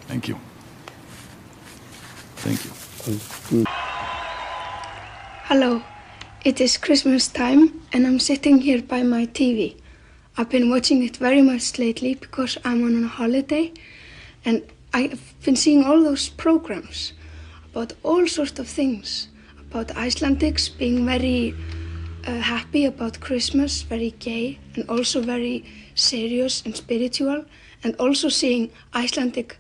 Thank you. Thank you. Hello, it is Christmas time and I'm sitting here by my TV. I've been watching it very much lately because I'm on a holiday and I've been seeing all those programs about all sorts of things, about Icelandics being very happy about Christmas, very gay and also very serious and spiritual, and also seeing Icelandic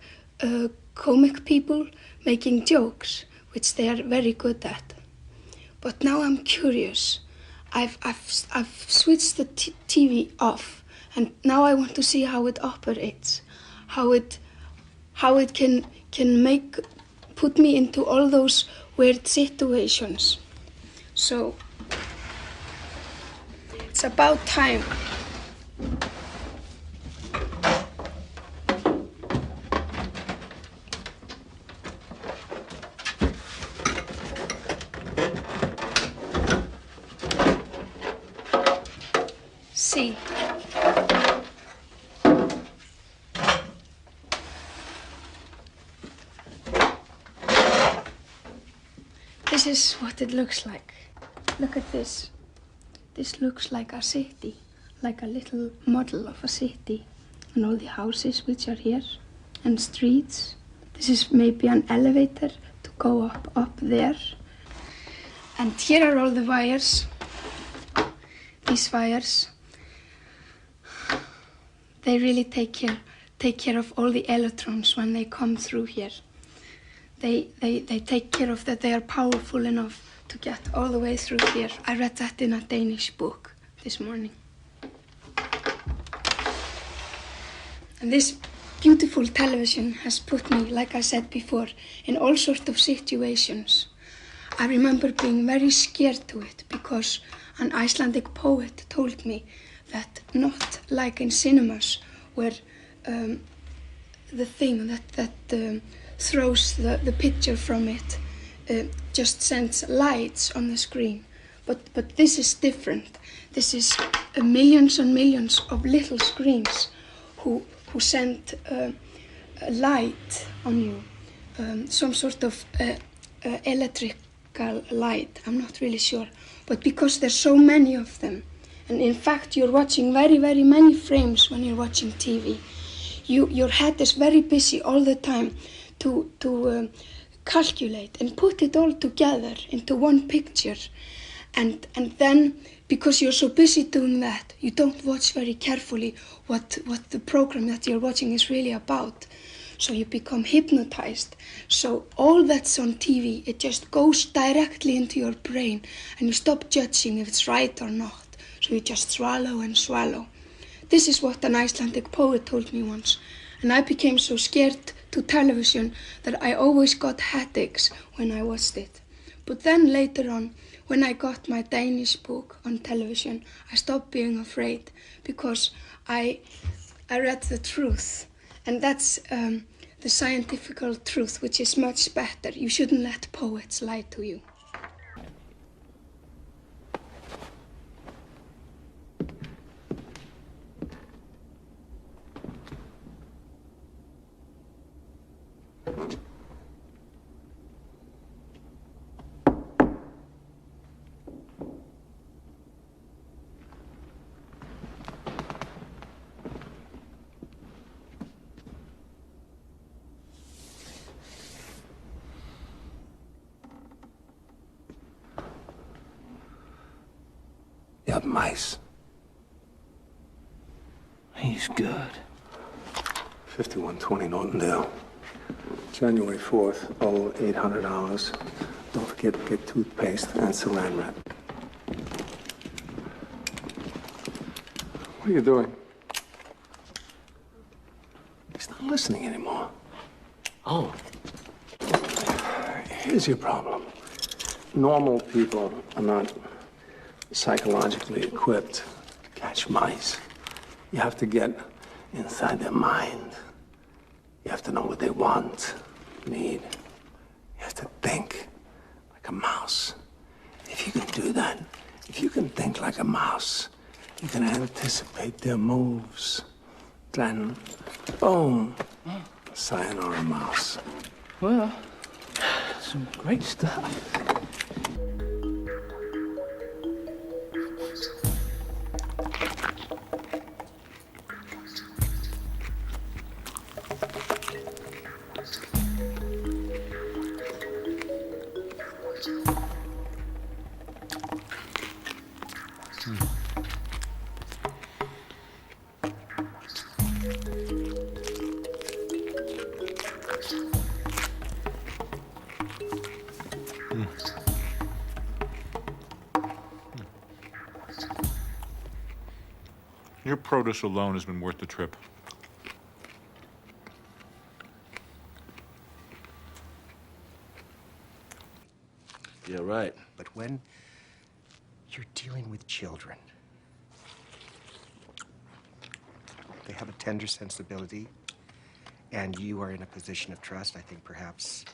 comic people making jokes, which they are very good at. But now I'm curious. I've switched the TV off, and now I want to see how it operates, how it can put me into all those weird situations. So it's about time. See. This is what it looks like. Look at this. This looks like a city, like a little model of a city. And all the houses which are here, and streets. This is maybe an elevator to go up there. And here are all the wires. These wires. They really take care of all the electrons when they come through here. They take care of that. They are powerful enough to get all the way through here. I read that in a Danish book this morning. And this beautiful television has put me, like I said before, in all sorts of situations. I remember being very scared to it because an Icelandic poet told me that not like in cinemas where the thing that throws the picture from it just sends lights on the screen. But this is different. This is millions and millions of little screens who send a light on you, some sort of electrical light, I'm not really sure. But because there's so many of them, and in fact you're watching very, very many frames when you're watching TV, your head is very busy all the time to calculate and put it all together into one picture. And then, because you're so busy doing that, you don't watch very carefully what the program that you're watching is really about. So you become hypnotized. So all that's on TV, it just goes directly into your brain and you stop judging if it's right or not. So you just swallow and swallow. This is what an Icelandic poet told me once. And I became so scared to television that I always got headaches when I watched it. But then later on, when I got my Danish book on television, I stopped being afraid because I read the truth. And that's the scientific truth, which is much better. You shouldn't let poets lie to you. You have mice. He's good. 5120 Nortondale. January 4th, $800. Don't forget to get toothpaste and saran wrap. What are you doing? He's not listening anymore. Oh. Here's your problem. Normal people are not psychologically equipped to catch mice. You have to get inside their mind. You have to know what they want, need. You have to think like a mouse. If you can do that, if you can think like a mouse, you can anticipate their moves. Then, boom, Sayonara Mouse. Well, some great stuff. Your produce alone has been worth the trip. You're right. But when you're dealing with children, they have a tender sensibility, and you are in a position of trust. I think perhaps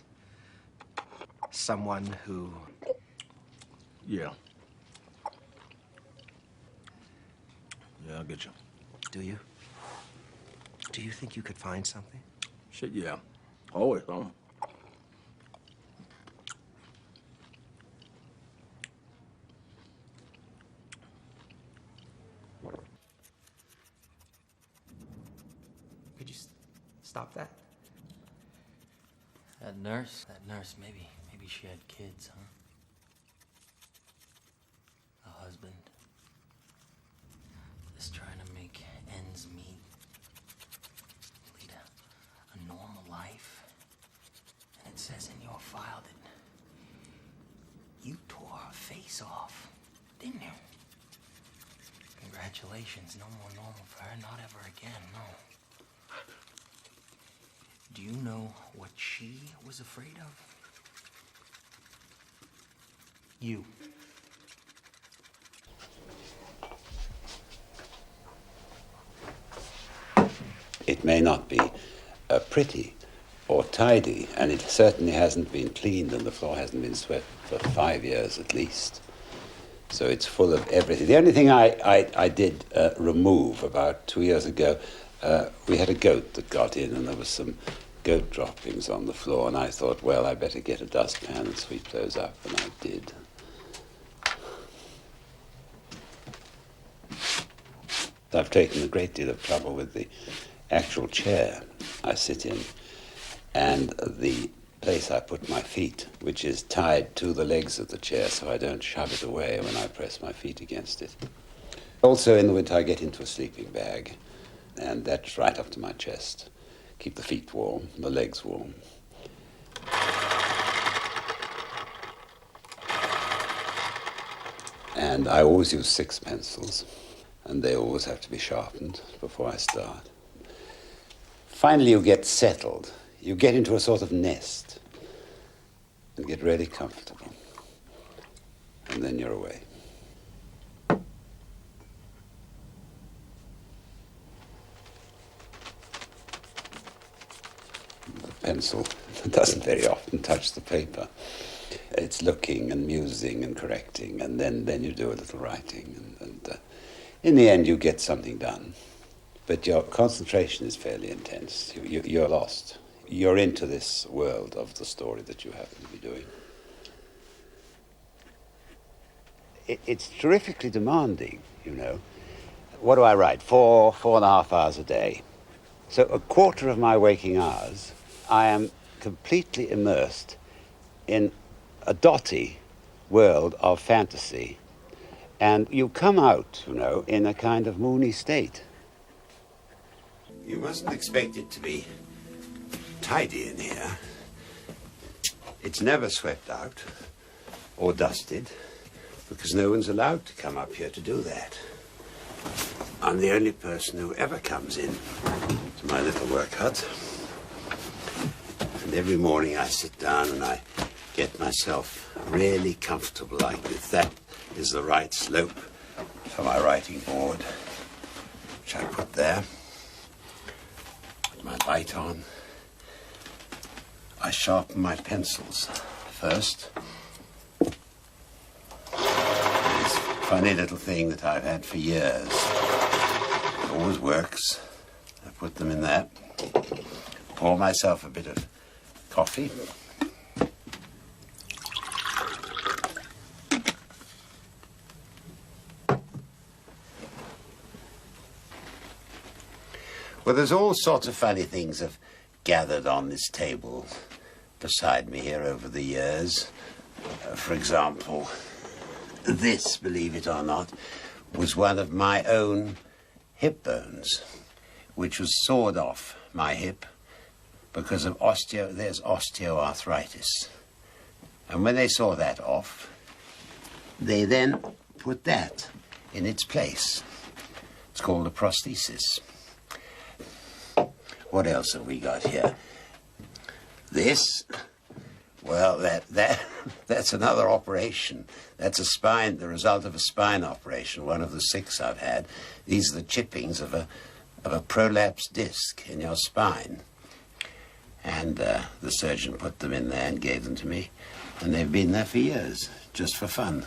someone who... Yeah. Yeah, I'll get you. Do you? Do you think you could find something? Shit, yeah. Always, huh? Could you stop that? That nurse, maybe she had kids, huh? A husband. Just trying to make ends meet. Lead a normal life. And it says in your file that you tore her face off, didn't you? Congratulations, no more normal for her, not ever again, no. Do you know what she was afraid of? You. It may not be pretty or tidy, and it certainly hasn't been cleaned, and the floor hasn't been swept for 5 years at least. So it's full of everything. The only thing I did remove about 2 years ago, we had a goat that got in, and there was some goat droppings on the floor, and I thought, well, I better get a dustpan and sweep those up, and I did. I've taken a great deal of trouble with the actual chair I sit in and the place I put my feet, which is tied to the legs of the chair so I don't shove it away when I press my feet against it. Also in the winter I get into a sleeping bag, and that's right up to my chest. Keep the feet warm, the legs warm. And I always use 6 pencils, and they always have to be sharpened before I start. Finally, you get settled. You get into a sort of nest and get really comfortable. And then you're away. The pencil doesn't very often touch the paper. It's looking and musing and correcting, and then you do a little writing, and in the end you get something done. But your concentration is fairly intense. You're lost. You're into this world of the story that you happen to be doing. It's terrifically demanding, you know. What do I write? 4.5 hours a day. So a quarter of my waking hours, I am completely immersed in a dotty world of fantasy. And you come out, you know, in a kind of moony state. You mustn't expect it to be tidy in here. It's never swept out or dusted because no one's allowed to come up here to do that. I'm the only person who ever comes in to my little work hut. And every morning I sit down and I get myself really comfortable like this. That is the right slope for my writing board, which I put there. Put my light on. I sharpen my pencils first. This funny little thing that I've had for years. It always works. I put them in that. pour myself a bit of coffee. Well, there's all sorts of funny things have gathered on this table beside me here over the years. For example, this, believe it or not, was one of my own hip bones, which was sawed off my hip because of there's osteoarthritis. And when they saw that off, they then put that in its place. It's called a prosthesis. What else have we got here? This, well, that's another operation. That's a spine, the result of a spine operation, one of the 6 I've had. These are the chippings of a prolapsed disc in your spine. And the surgeon put them in there and gave them to me. And they've been there for years, just for fun.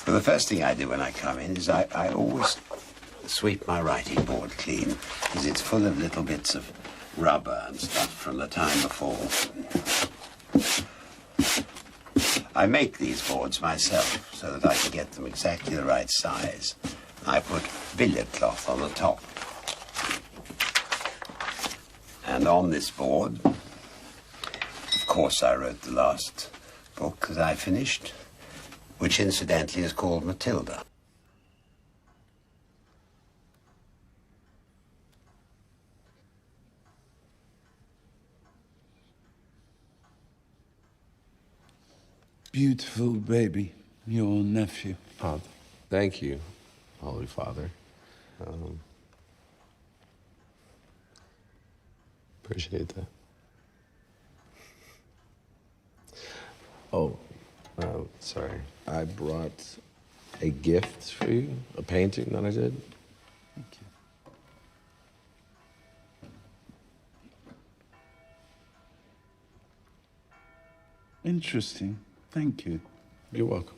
But the first thing I do when I come in is I always sweep my writing board clean, because it's full of little bits of rubber and stuff from the time before. I make these boards myself so that I can get them exactly the right size. I put billiard cloth on the top. And on this board, of course, I wrote the last book that I finished, which incidentally is called Matilda. Beautiful baby, your nephew. Oh, thank you, Holy Father. Appreciate that. Oh, sorry. I brought a gift for you, a painting that I did. Thank you. Interesting. Thank you. You're welcome.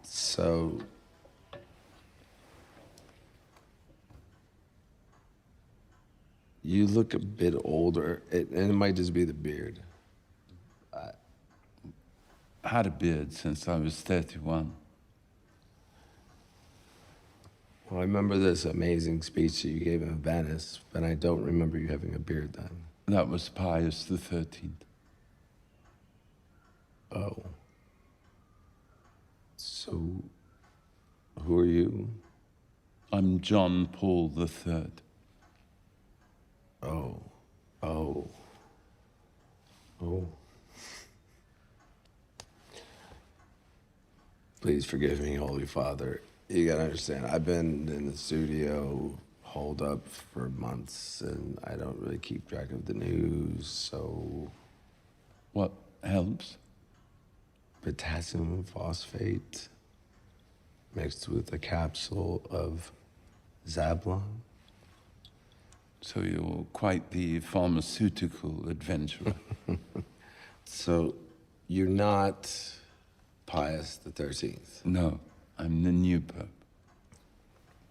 So, you look a bit older, and it might just be the beard. I had a beard since I was 31. Well, I remember this amazing speech that you gave in Venice, but I don't remember you having a beard then. That was Pius the 13th. Oh. So, who are you? I'm John Paul III. Oh. Oh. Oh. Please forgive me, Holy Father. You gotta understand, I've been in the studio holed up for months, and I don't really keep track of the news, so... What helps? Potassium phosphate mixed with a capsule of Zablon. So you're quite the pharmaceutical adventurer. So you're not Pius the 13th? No, I'm the new pope.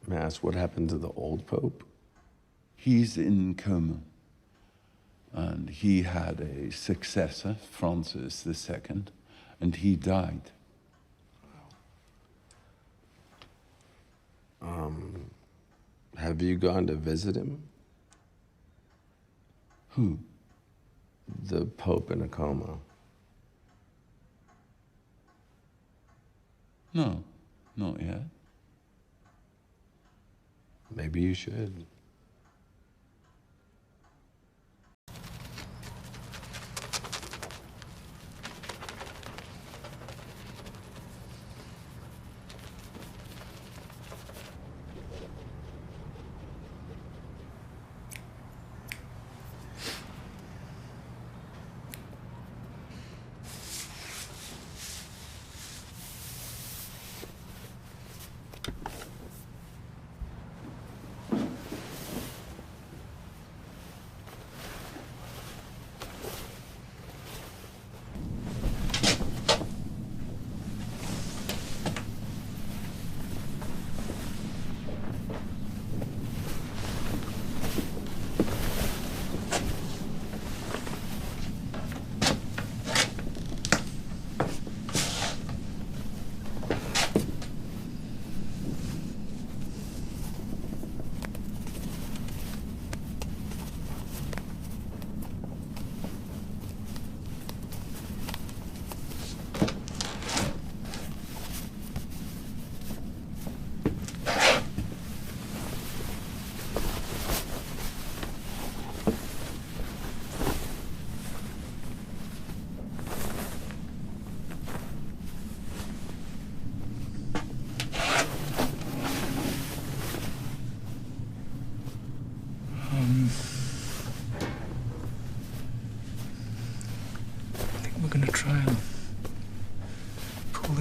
May I ask what happened to the old pope? He's in coma. And he had a successor, Francis II, and he died. Have you gone to visit him? Who? The Pope in a coma. No, not yet. Maybe you should.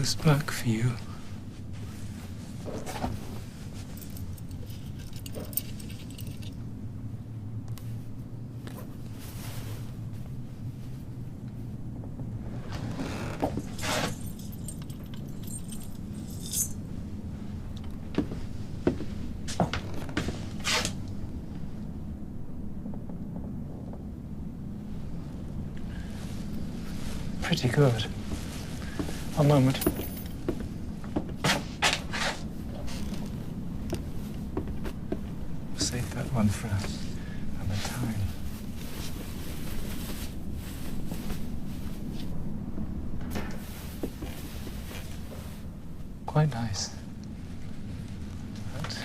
goes back for you. Pretty good. One moment. Save that one for another time. Quite nice. But,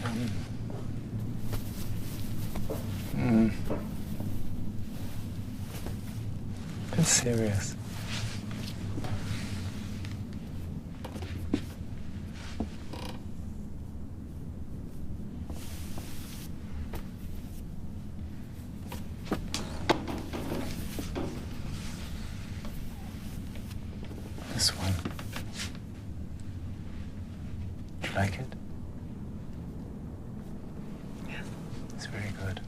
bit serious. This one. Do you like it? Yeah. It's very good.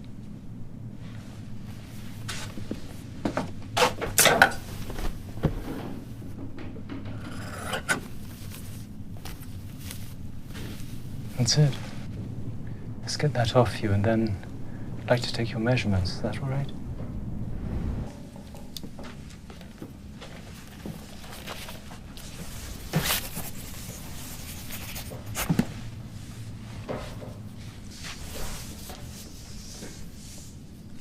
That's it. Let's get that off you, and then I'd like to take your measurements. Is that all right?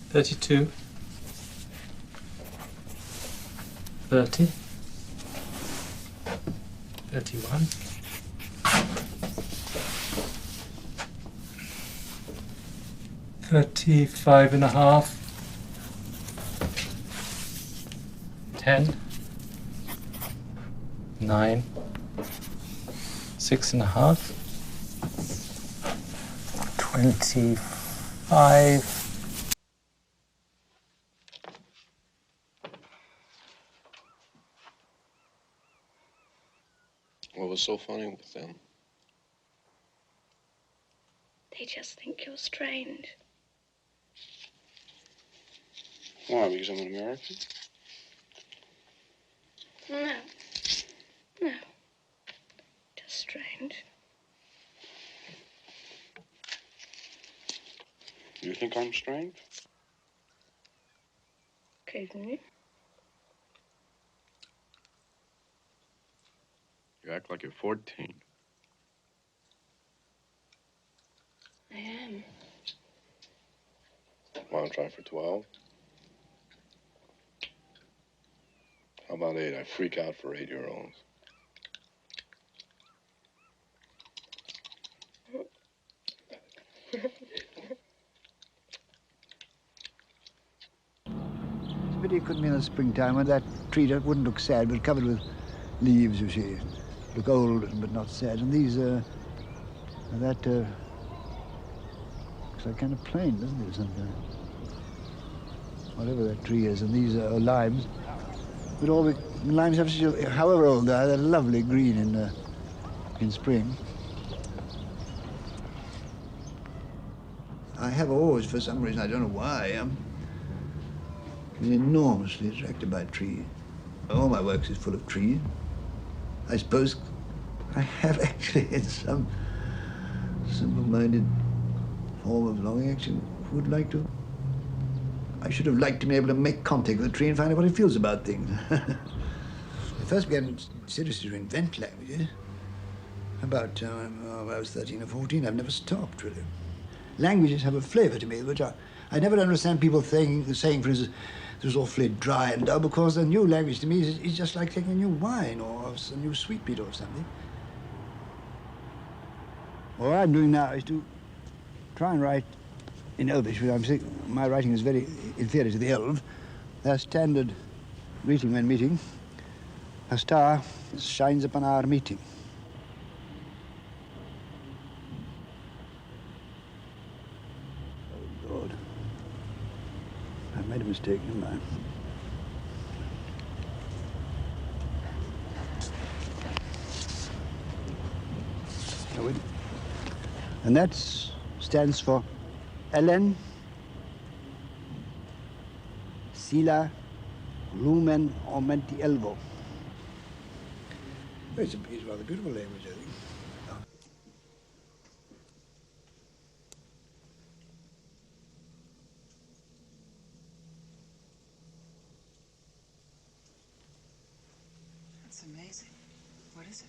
32, 30, 31, 35 and a half, 10, 9, 6 and a half, 25. What was so funny with them? They just think you're strange. Why, because I'm an American? No. No. Just strange. You think I'm strange? Occasionally. You act like you're 14. I am. Want to try for 12? How about 8? I freak out for 8-year-olds. But it couldn't be in the springtime when that tree that wouldn't look sad, but covered with leaves, you see. Look old, but not sad. And these, that, looks like kind of plain, doesn't it, sometimes? Whatever that tree is, and these are limes. But all the limes have such a, however old they are, they're lovely green in spring. I have always, for some reason, I don't know why, been enormously attracted by trees. All my work is full of trees. I suppose I have actually, in some simple-minded form of longing, actually would like to. I should have liked to be able to make contact with a tree and find out what it feels about things. I first began seriously to invent languages about when I was 13 or 14. I've never stopped, really. Languages have a flavor to me, which I never understand people saying, for instance, it was awfully dry and dull, because a new language to me is just like taking a new wine or a new sweetmeat or something. What I'm doing now is to try and write in Elvish, because my writing is very inferior to the Elv. Their standard greeting when meeting, a star shines upon our meeting. Oh, Lord. I've made a mistake, haven't I? And that stands for Ellen, Sila, Lumen, Aumenti Elvo. It's a rather beautiful language, I think. That's amazing. What is it?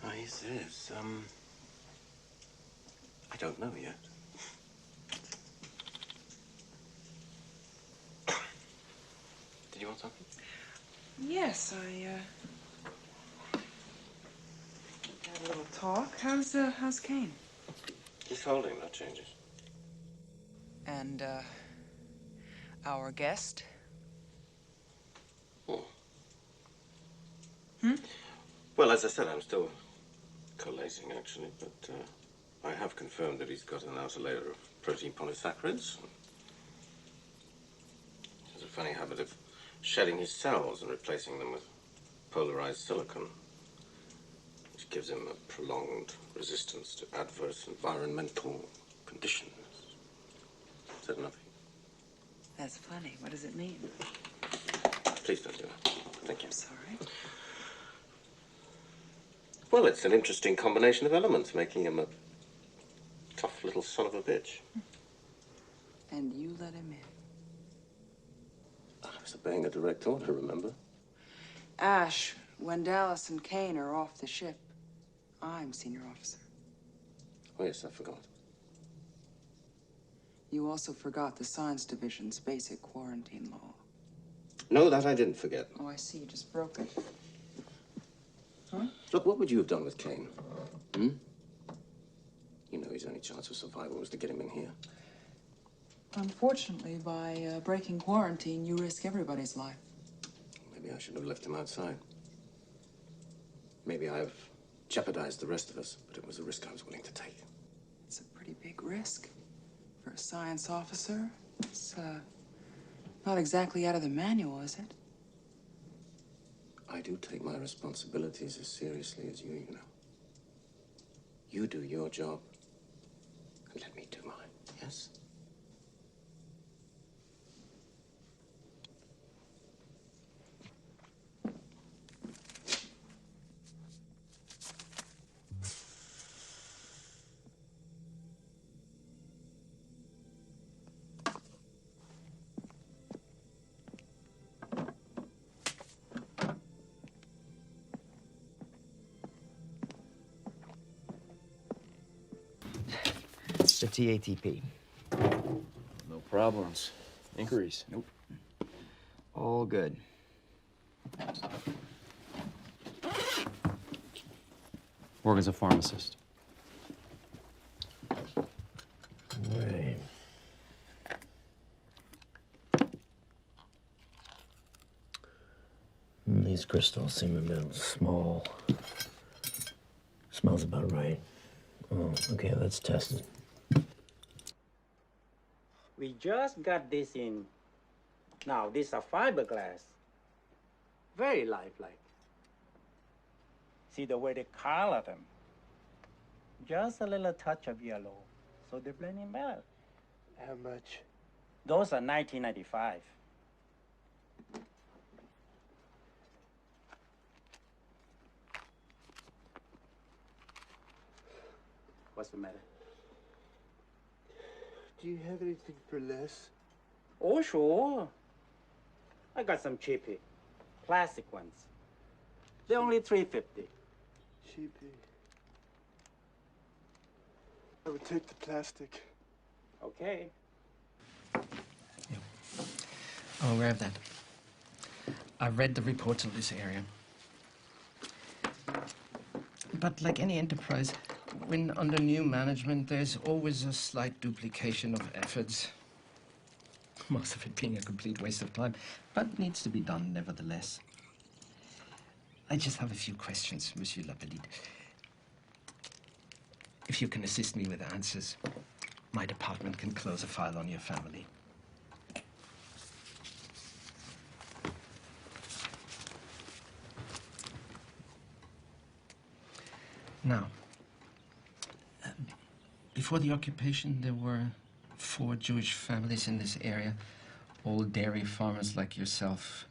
Ah, yes, it is. I don't know yet. Did you want something? Yes, I had a little talk. How's Kane? He's holding, no changes. And, our guest? Oh. Hmm? Well, as I said, I'm still collating, actually, but I have confirmed that he's got an outer layer of protein polysaccharides. He has a funny habit of shedding his cells and replacing them with polarized silicon, which gives him a prolonged resistance to adverse environmental conditions. Is that nothing? That's funny. What does it mean? Please don't do that. Thank you. I'm sorry. Well, it's an interesting combination of elements, making him a tough little son of a bitch. And you let him in. I was obeying a direct order, remember? Ash, when Dallas and Kane are off the ship, I'm senior officer. Oh, yes, I forgot. You also forgot the Science Division's basic quarantine law. No, that I didn't forget. Oh, I see. You just broke it. Huh? Look, what would you have done with Kane? Hmm? You know his only chance of survival was to get him in here. Unfortunately, by breaking quarantine, you risk everybody's life. Maybe I should have left him outside. Maybe I've jeopardized the rest of us, but it was a risk I was willing to take. It's a pretty big risk for a science officer. It's not exactly out of the manual, is it? I do take my responsibilities as seriously as you know. You do your job, and let me do mine, yes? The TATP. No problems. Inquiries? Nope. All good. Work as a pharmacist. Right. These crystals seem a bit small. Smells about right. Oh, okay, let's test it. We just got this in. Now, these are fiberglass. Very lifelike. See the way they color them. Just a little touch of yellow, so they blend in better. How much? Those are $19.95. What's the matter? Do you have anything for less? Oh, sure. I got some cheapy, plastic ones. They're only $3.50. Cheapy. I would take the plastic. Okay. I'm aware of that. I've read the reports of this area. But like any enterprise, when under new management, there's always a slight duplication of efforts. Most of it being a complete waste of time, but needs to be done nevertheless. I just have a few questions, Monsieur Lapelide. If you can assist me with answers, my department can close a file on your family. Now, Before the occupation, there were 4 Jewish families in this area, all dairy farmers like yourself.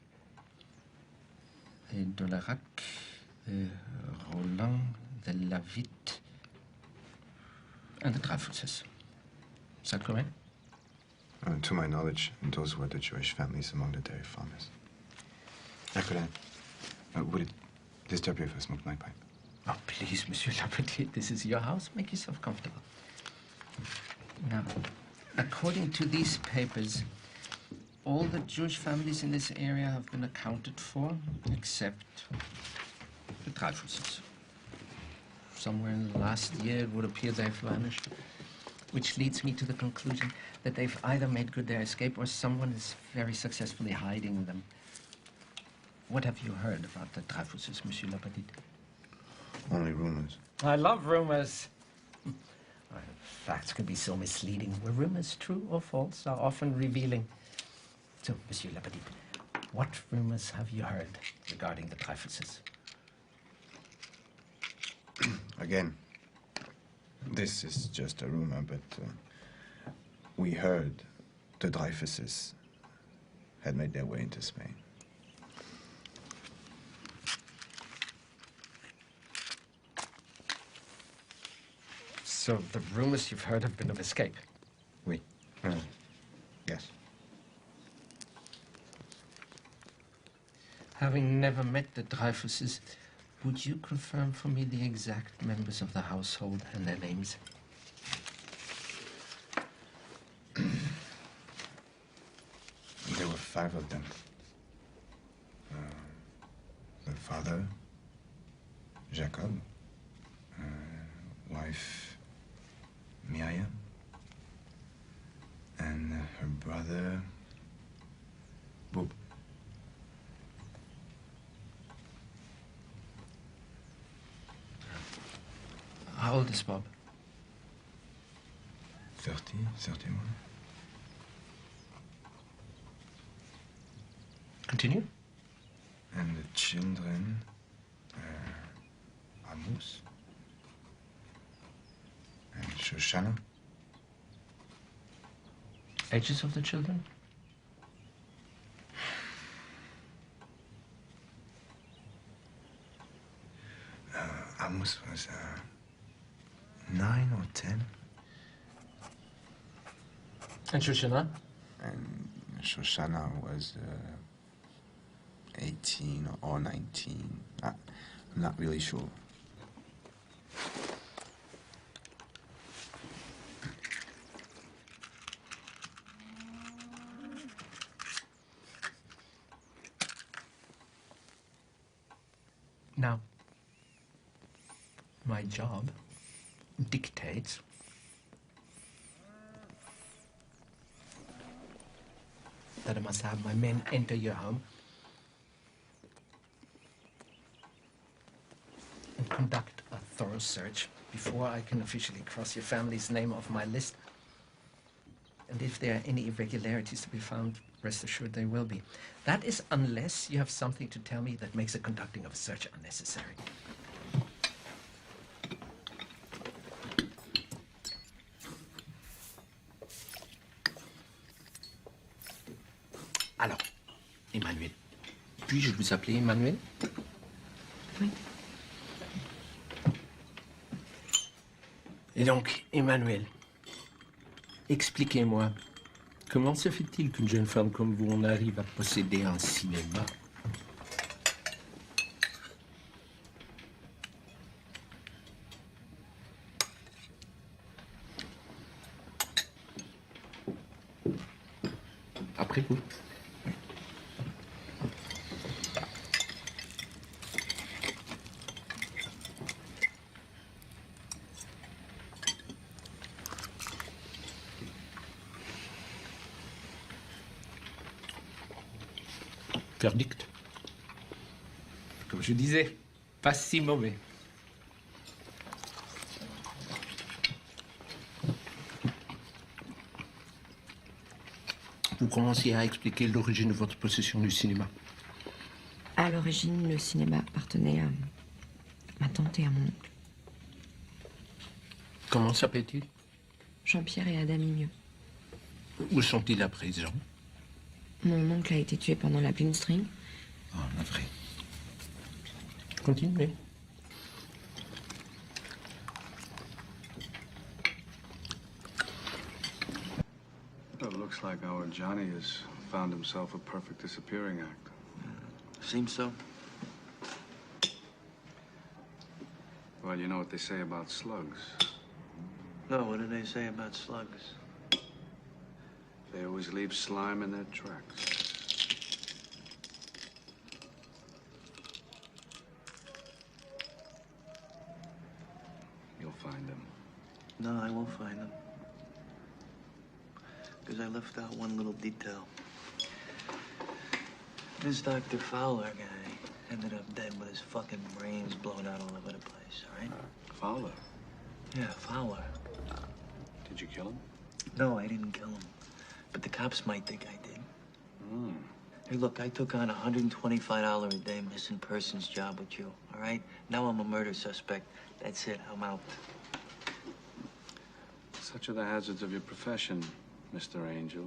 The Dolarac, the Roland, the Lavitte, and the Dreyfuses. Is that correct? To my knowledge, those were the Jewish families among the dairy farmers. Nicolas, would it disturb you if I smoked my pipe? Oh, please, Monsieur Lapetit, this is your house. Make yourself comfortable. Now, according to these papers, all the Jewish families in this area have been accounted for, except the Dreyfuses. Somewhere in the last year, it would appear they've vanished, which leads me to the conclusion that they've either made good their escape or someone is very successfully hiding them. What have you heard about the Dreyfuses, Monsieur Lapetit? Only rumors. I love rumors. Facts can be so misleading. Were rumors true or false are often revealing. So, Monsieur Lapetit, what rumors have you heard regarding the Dreyfuses? Again, this is just a rumor, but we heard the Dreyfuses had made their way into Spain. So the rumors you've heard have been of escape? Oui. Yes. Having never met the Dreyfuses, would you confirm for me the exact members of the household and their names? There were 5 of them. The father, Jacob, wife, Miriam, and her brother, Bob. How old is Bob? 30, 31. Continue. And the children, Amos and Shoshana. Ages of the children? Amos was 9 or 10. And Shoshana? And Shoshana was 18 or 19. I'm not really sure. Now, my job dictates that I must have my men enter your home and conduct a thorough search before I can officially cross your family's name off my list. And if there are any irregularities to be found, rest assured there will be. That is unless you have something to tell me that makes the conducting of a search unnecessary. Alors, Emmanuel. Puis-je vous appeler Emmanuel? Oui. Et donc, Emmanuel, expliquez-moi, comment se fait-il qu'une jeune femme comme vous en arrive à posséder un cinéma? Après vous. Verdict. Comme je disais, pas si mauvais. Vous commenciez à expliquer l'origine de votre possession du cinéma. À l'origine, le cinéma appartenait à ma tante et à mon oncle. Comment s'appelait-il? Jean-Pierre et Adam mieux. Où sont-ils à présent? Mon oncle a été tué pendant la Blindstring. Oh, navré. Continuez. Well, it looks like our Johnny has found himself a perfect disappearing act. Seems so. Well, you know what they say about slugs. No, what do they say about slugs? They always leave slime in their tracks. You'll find them. No, I won't find them. Because I left out one little detail. This Dr. Fowler guy ended up dead with his fucking brains blown out all over the place, all right? Fowler? Yeah, Fowler. Did you kill him? No, I didn't kill him. But the cops might think I did. Hmm. Hey, look, I took on a $125 a day missing persons job with you, all right? Now I'm a murder suspect. That's it, I'm out. Such are the hazards of your profession, Mr. Angel.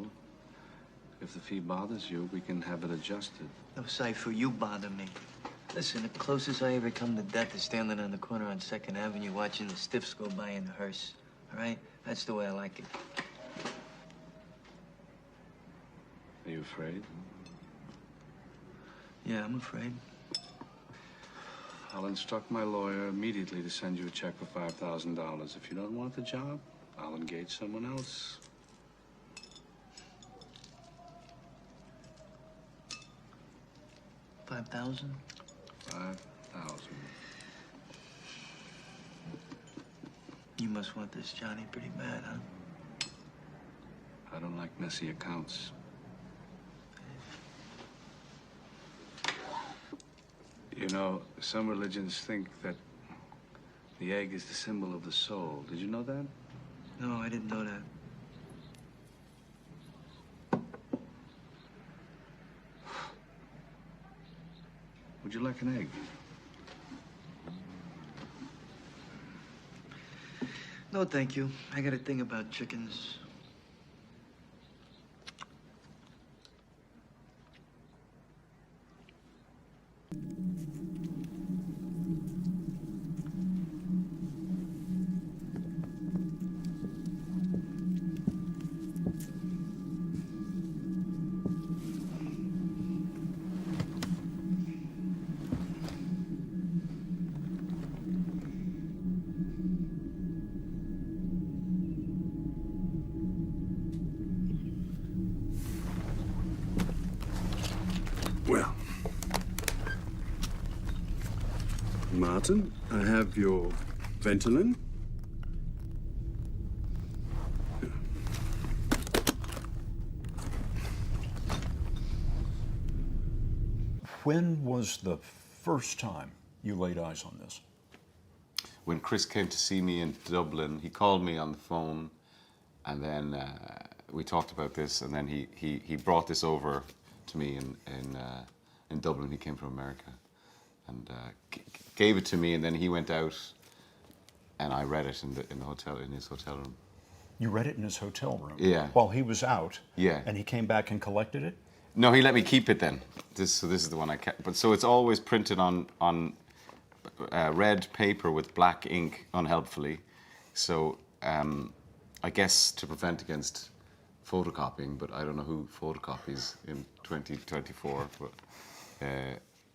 If the fee bothers you, we can have it adjusted. No, Cypher, you bother me. Listen, the closest I ever come to death is standing on the corner on 2nd Avenue watching the stiffs go by in the hearse, all right? That's the way I like it. Are you afraid? Yeah, I'm afraid. I'll instruct my lawyer immediately to send you a check for $5,000. If you don't want the job, I'll engage someone else. $5,000? 5,000. You must want this Johnny pretty bad, huh? I don't like messy accounts. You know, some religions think that the egg is the symbol of the soul. Did you know that? No, I didn't know that. Would you like an egg? No, thank you. I got a thing about chickens. Well, Martin, I have your Ventolin. When was the first time you laid eyes on this? When Chris came to see me in Dublin, he called me on the phone, and then we talked about this, and then he brought this over to me in Dublin. He came from America, and gave it to me, and then he went out, and I read it in the hotel, in his hotel room. You read it in his hotel room? Yeah. While he was out? Yeah. And he came back and collected it? No, he let me keep it then. So this is the one I kept. But so it's always printed on red paper with black ink, unhelpfully. So I guess to prevent against photocopying, but I don't know who photocopies in 2024. But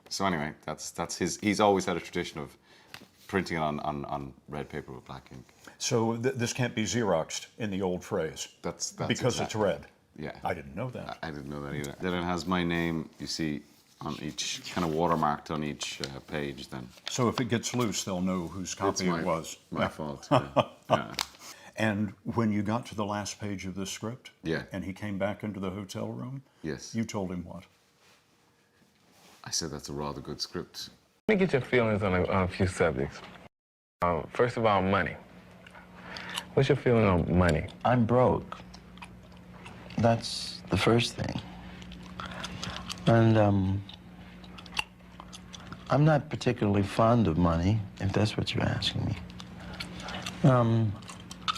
so anyway, that's his. He's always had a tradition of printing it on red paper with black ink. So this can't be Xeroxed in the old phrase? That's because it's red? Yeah. I didn't know that. I didn't know that either. Then it has my name, you see, on each, kind of watermarked on each page then. So if it gets loose, they'll know whose copy it was. My fault. Yeah. And when you got to the last page of this script, yeah, and he came back into the hotel room, yes, you told him what? I said that's a rather good script. Let me get your feelings on a few subjects. First of all, money. What's your feeling on money? I'm broke. That's the first thing. And I'm not particularly fond of money, if that's what you're asking me.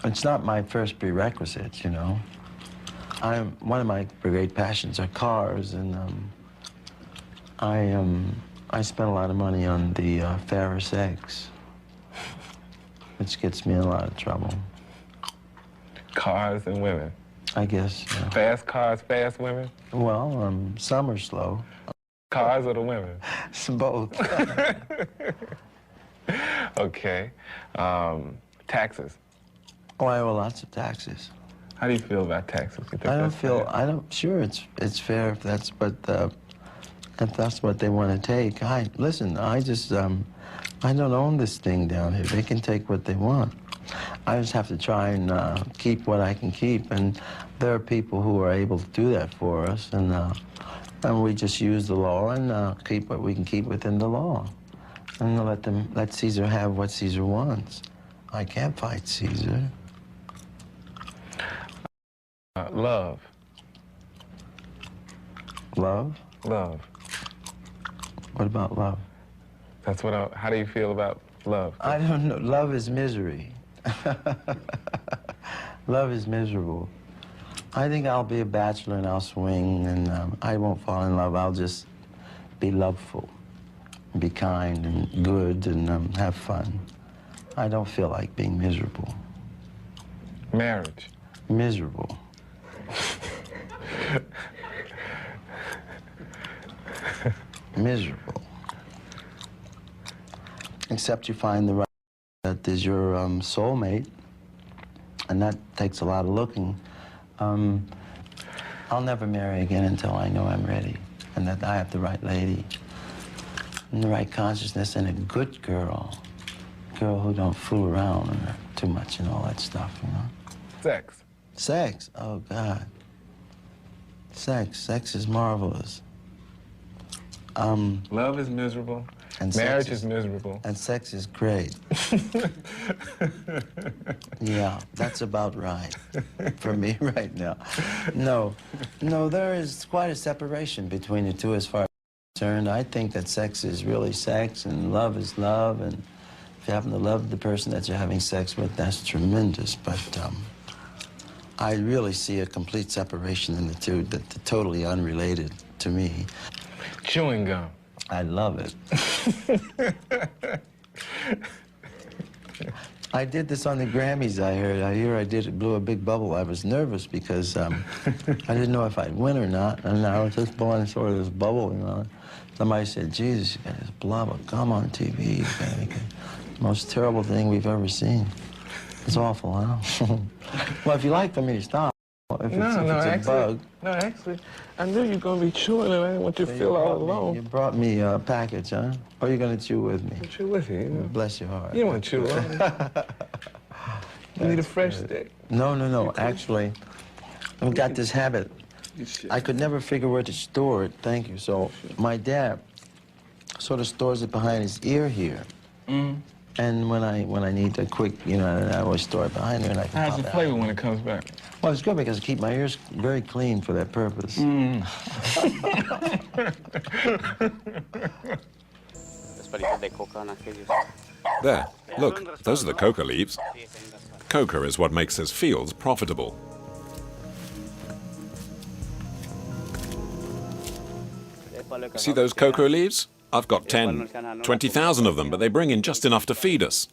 It's not my first prerequisite, you know. One of my great passions are cars, and I spent a lot of money on the Ferris X, which gets me in a lot of trouble. Cars and women. I guess. Yeah. Fast cars, fast women? Well, some are slow. Cars or the women? Both. Okay. Taxes. Oh, I owe lots of taxes. How do you feel about taxes? Sure, it's fair if that's what they want to take. Listen, I don't own this thing down here. They can take what they want. I just have to try and keep what I can keep, and there are people who are able to do that for us, and we just use the law and keep what we can keep within the law, and let Caesar have what Caesar wants. I can't fight Caesar. Love. Love? Love. What about love? That's what how do you feel about love? I don't know. Love is misery. Love is miserable. I think I'll be a bachelor and I'll swing, and I won't fall in love. I'll just be loveful, be kind and good, and have fun. I don't feel like being miserable. Marriage. Miserable. Miserable. Except you find the right that is your soulmate, and that takes a lot of looking. I'll never marry again until I know I'm ready, and that I have the right lady, and the right consciousness, and a good girl. Girl who don't fool around too much and all that stuff, you know? Sex. Sex? Oh, God. Sex is marvelous. Love is miserable. And marriage is miserable. And sex is great. Yeah, that's about right for me right now. No, there is quite a separation between the two as far as I'm concerned. I think that sex is really sex and love is love, and if you happen to love the person that you're having sex with, that's tremendous, but I really see a complete separation in the two, that they're totally unrelated to me. Chewing gum. I love it. I did this on the Grammys, I heard. I did it, blew a big bubble. I was nervous because I didn't know if I'd win or not, and I was just blowing sort of this bubble, you know. Somebody said, Jesus, you got this blob of gum on TV. Most terrible thing we've ever seen. It's awful, huh? Well, if you like for me to stop, if it's a bug. No, actually, I knew you were going to be chewing, and I didn't want you to feel all alone. You brought me a package, huh? Or are you going to chew with me? I'll chew with you. Bless your heart. You don't want to chew alone. You need a fresh stick. No. Actually, I've got this habit. I could never figure where to store it. Thank you. So my dad sort of stores it behind his ear here. And when I need a quick, you know, I always store it behind there, and I can How's the flavor when it comes back? Well, it's good because I keep my ears very clean for that purpose. There, look, those are the coca leaves. Coca is what makes his fields profitable. See those cocoa leaves? I've got 10, 20,000 of them, but they bring in just enough to feed us.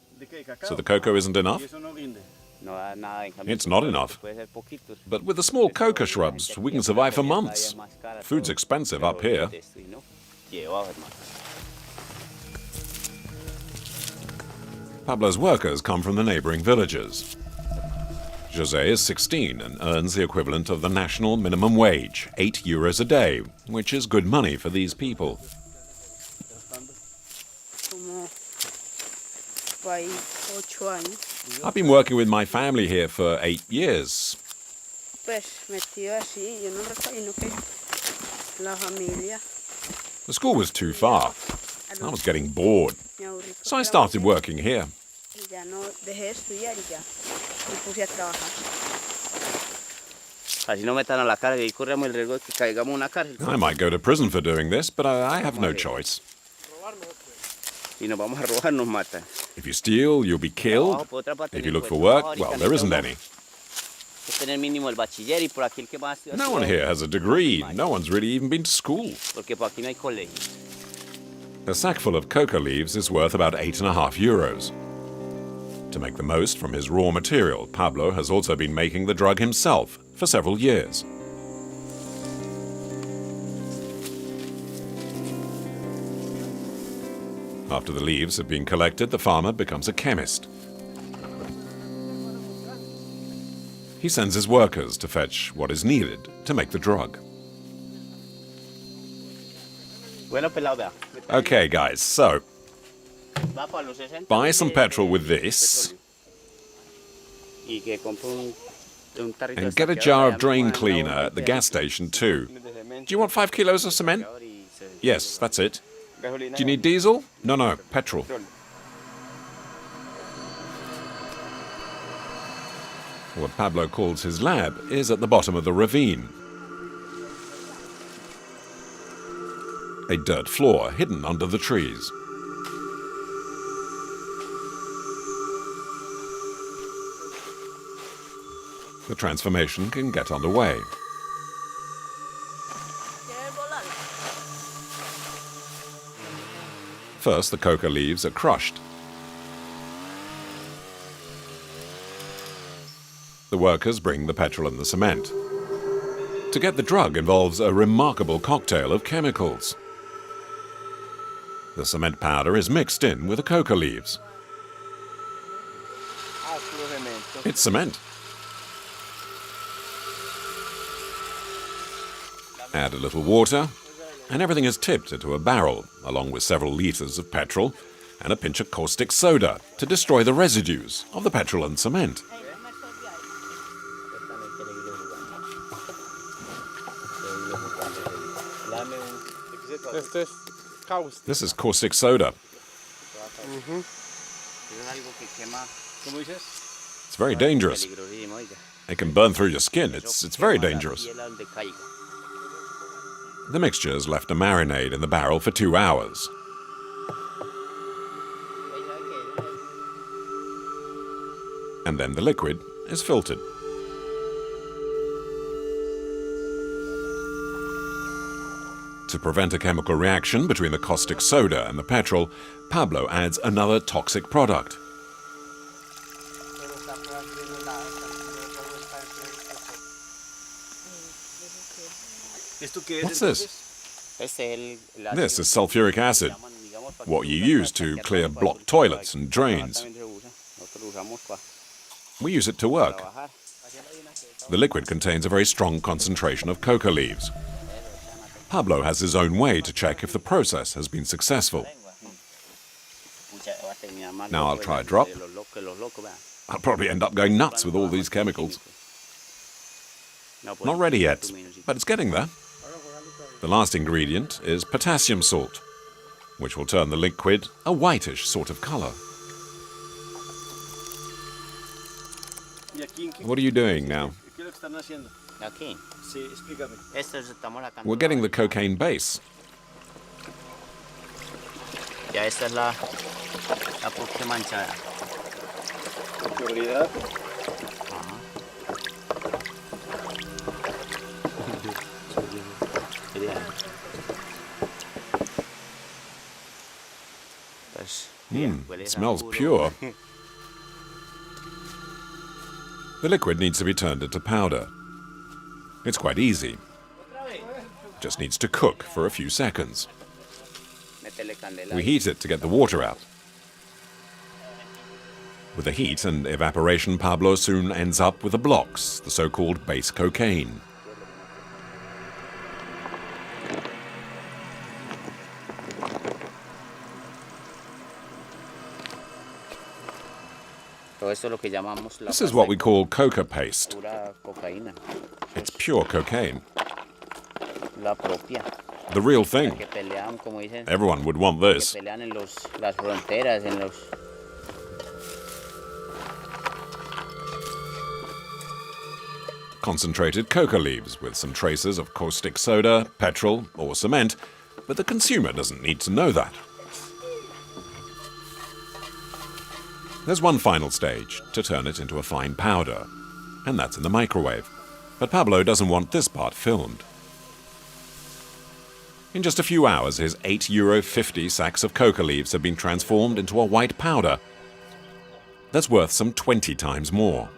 So the cocoa isn't enough? It's not enough. But with the small coca shrubs, we can survive for months. Food's expensive up here. Pablo's workers come from the neighboring villages. José is 16 and earns the equivalent of the national minimum wage, 8 euros a day, which is good money for these people. I've been working with my family here for 8 years. The school was too far. I was getting bored, so I started working here. I might go to prison for doing this, but I have no choice. If you steal, you'll be killed. If you look for work, well, there isn't any. No one here has a degree. No one's really even been to school. A sack full of coca leaves is worth about €8.50. To make the most from his raw material, Pablo has also been making the drug himself for several years. After the leaves have been collected, the farmer becomes a chemist. He sends his workers to fetch what is needed to make the drug. Okay, guys, so buy some petrol with this and get a jar of drain cleaner at the gas station too. Do you want 5 kilos of cement? Yes, that's it. Do you need diesel? No, petrol. What Pablo calls his lab is at the bottom of the ravine. A dirt floor hidden under the trees. The transformation can get underway. First, the coca leaves are crushed. The workers bring the petrol and the cement. To get the drug involves a remarkable cocktail of chemicals. The cement powder is mixed in with the coca leaves. It's cement. Add a little water, and everything is tipped into a barrel, along with several liters of petrol and a pinch of caustic soda to destroy the residues of the petrol and cement. This is caustic soda. It's very dangerous. It can burn through your skin. It's very dangerous. The mixture is left to marinate in the barrel for 2 hours. And then the liquid is filtered. To prevent a chemical reaction between the caustic soda and the petrol, Pablo adds another toxic product. What's this? This is sulfuric acid, what you use to clear blocked toilets and drains. We use it to work. The liquid contains a very strong concentration of coca leaves. Pablo has his own way to check if the process has been successful. Now I'll try a drop. I'll probably end up going nuts with all these chemicals. Not ready yet, but it's getting there. The last ingredient is potassium salt, which will turn the liquid a whitish sort of color. What are you doing now? We're getting the cocaine base. It smells pure. The liquid needs to be turned into powder. It's quite easy. Just needs to cook for a few seconds. We heat it to get the water out. With the heat and evaporation, Pablo soon ends up with the blocks, the so-called base cocaine. This is what we call coca paste. It's pure cocaine. The real thing. Everyone would want this. Concentrated coca leaves with some traces of caustic soda, petrol, or cement, but the consumer doesn't need to know that. There's one final stage, to turn it into a fine powder, and that's in the microwave. But Pablo doesn't want this part filmed. In just a few hours, his €8.50 sacks of coca leaves have been transformed into a white powder that's worth some 20 times more.